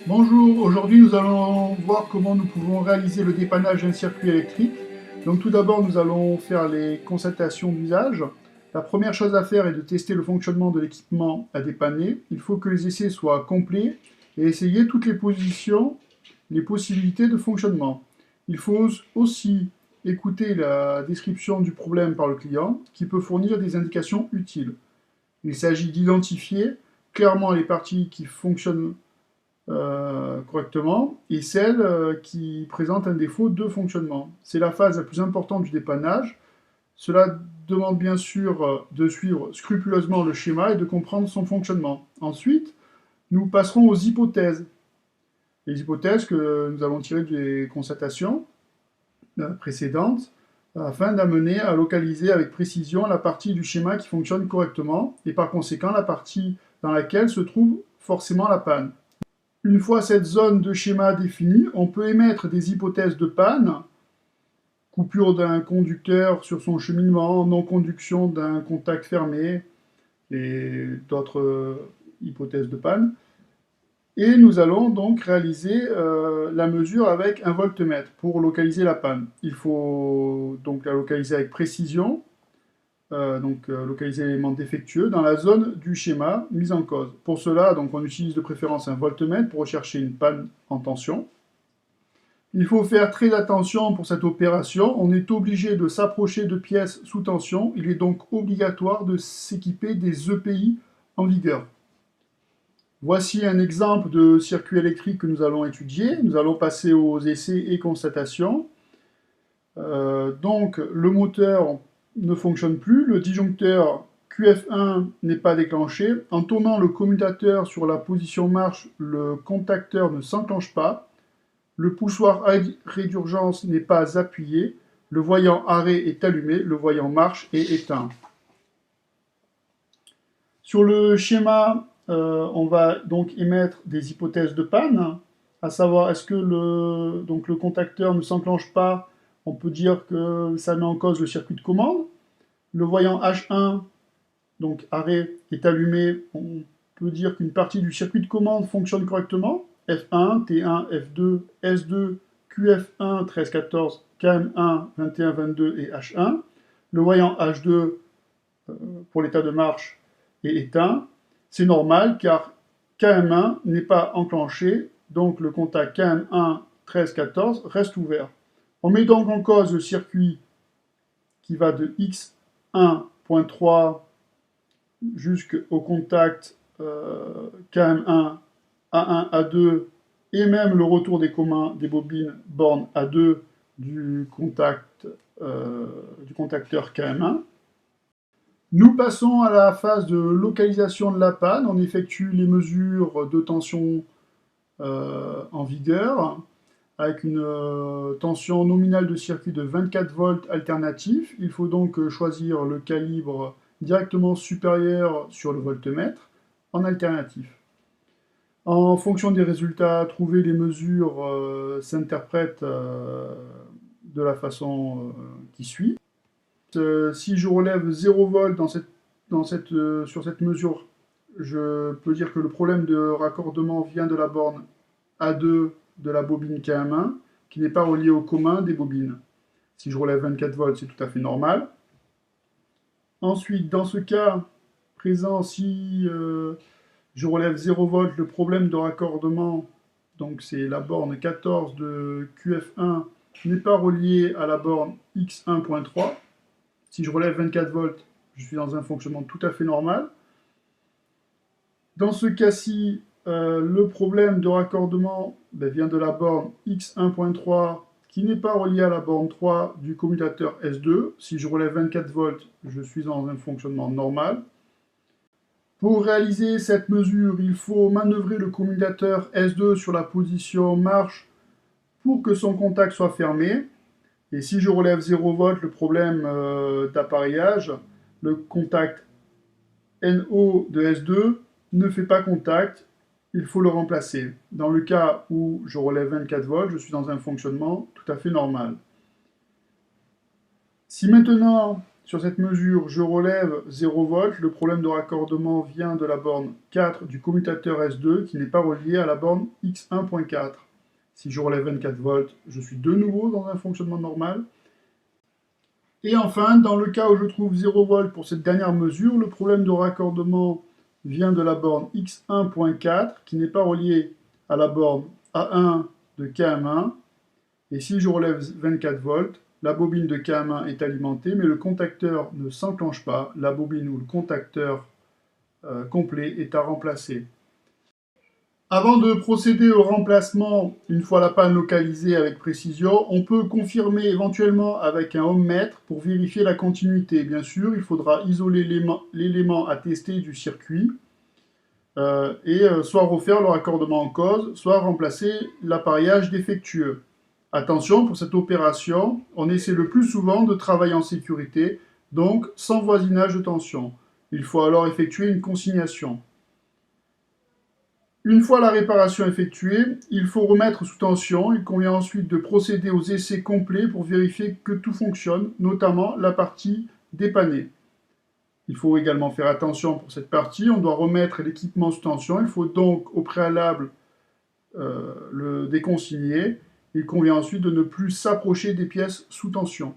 Bonjour, aujourd'hui nous allons voir comment nous pouvons réaliser le dépannage d'un circuit électrique. Donc tout d'abord nous allons faire les constatations d'usage. La première chose à faire est de tester le fonctionnement de l'équipement à dépanner. Il faut que les essais soient complets et essayer toutes les positions, les possibilités de fonctionnement. Il faut aussi écouter la description du problème par le client qui peut fournir des indications utiles. Il s'agit d'identifier clairement les parties qui fonctionnent correctement et celles qui présentent un défaut de fonctionnement. C'est la phase la plus importante du dépannage. Cela demande bien sûr de suivre scrupuleusement le schéma et de comprendre son fonctionnement. Ensuite, nous passerons aux hypothèses. Les hypothèses que nous allons tirer des constatations précédentes afin d'amener à localiser avec précision la partie du schéma qui fonctionne correctement et par conséquent la partie dans laquelle se trouve forcément la panne. Une fois cette zone de schéma définie, on peut émettre des hypothèses de panne, coupure d'un conducteur sur son cheminement, non-conduction d'un contact fermé et d'autres hypothèses de panne. Et nous allons donc réaliser la mesure avec un voltmètre pour localiser la panne. Il faut donc la localiser avec précision, localiser l'élément défectueux dans la zone du schéma mise en cause. Pour cela, donc, on utilise de préférence un voltmètre pour rechercher une panne en tension. Il faut faire très attention pour cette opération. On est obligé de s'approcher de pièces sous tension. Il est donc obligatoire de s'équiper des EPI en vigueur. Voici un exemple de circuit électrique que nous allons étudier. Nous allons passer aux essais et constatations. Donc, le moteur ne fonctionne plus, le disjoncteur QF1 n'est pas déclenché. En tournant le commutateur sur la position marche, le contacteur ne s'enclenche pas. Le poussoir arrêt d'urgence n'est pas appuyé. Le voyant arrêt est allumé, le voyant marche est éteint. Sur le schéma, on va donc émettre des hypothèses de panne, à savoir est-ce que le contacteur ne s'enclenche pas. On peut dire que ça met en cause le circuit de commande. Le voyant H1, donc arrêt, est allumé. On peut dire qu'une partie du circuit de commande fonctionne correctement. F1, T1, F2, S2, QF1, 13, 14, KM1, 21, 22 et H1. Le voyant H2, pour l'état de marche, est éteint. C'est normal car KM1 n'est pas enclenché, donc le contact KM1, 13, 14 reste ouvert. On met donc en cause le circuit qui va de X1.3 jusqu'au contact KM1, A1, A2 et même le retour des communs des bobines borne A2 du contacteur KM1. Nous passons à la phase de localisation de la panne. On effectue les mesures de tension en vigueur avec une tension nominale de circuit de 24 volts alternatif. Il faut donc choisir le calibre directement supérieur sur le voltmètre en alternatif. En fonction des résultats trouvés, les mesures s'interprètent de la façon qui suit. Si je relève 0 volt sur cette mesure, je peux dire que le problème de raccordement vient de la borne A2 de la bobine KM1, qui n'est pas reliée au commun des bobines. Si je relève 24 volts, c'est tout à fait normal. Ensuite, dans ce cas présent, si je relève 0 volt, le problème de raccordement, donc c'est la borne 14 de QF1, n'est pas relié à la borne X1.3. Si je relève 24 volts, je suis dans un fonctionnement tout à fait normal. Dans ce cas-ci, le problème de raccordement vient de la borne X1.3 qui n'est pas reliée à la borne 3 du commutateur S2. Si je relève 24 volts, je suis dans un fonctionnement normal. Pour réaliser cette mesure, il faut manœuvrer le commutateur S2 sur la position marche pour que son contact soit fermé. Et si je relève 0 volt, le problème d'appareillage, le contact NO de S2 ne fait pas contact, il faut le remplacer. Dans le cas où je relève 24 volts, je suis dans un fonctionnement tout à fait normal. Si maintenant sur cette mesure, je relève 0 volts. Le problème de raccordement vient de la borne 4 du commutateur S2 qui n'est pas relié à la borne X1.4. Si je relève 24 volts, je suis de nouveau dans un fonctionnement normal. Et enfin, dans le cas où je trouve 0 volts pour cette dernière mesure, le problème de raccordement vient de la borne X1.4 qui n'est pas reliée à la borne A1 de KM1. Et si je relève 24 volts, la bobine de KM1 est alimentée, mais le contacteur ne s'enclenche pas. La bobine ou le contacteur complet est à remplacer. Avant de procéder au remplacement, une fois la panne localisée avec précision, on peut confirmer éventuellement avec un ohmmètre pour vérifier la continuité. Bien sûr, il faudra isoler l'élément à tester du circuit et soit refaire le raccordement en cause, soit remplacer l'appareillage défectueux. Attention, pour cette opération, on essaie le plus souvent de travailler en sécurité, donc sans voisinage de tension. Il faut alors effectuer une consignation. Une fois la réparation effectuée, il faut remettre sous tension. Il convient ensuite de procéder aux essais complets pour vérifier que tout fonctionne, notamment la partie dépannée. Il faut également faire attention pour cette partie, on doit remettre l'équipement sous tension. Il faut donc au préalable le déconsigner. Il convient ensuite de ne plus s'approcher des pièces sous tension.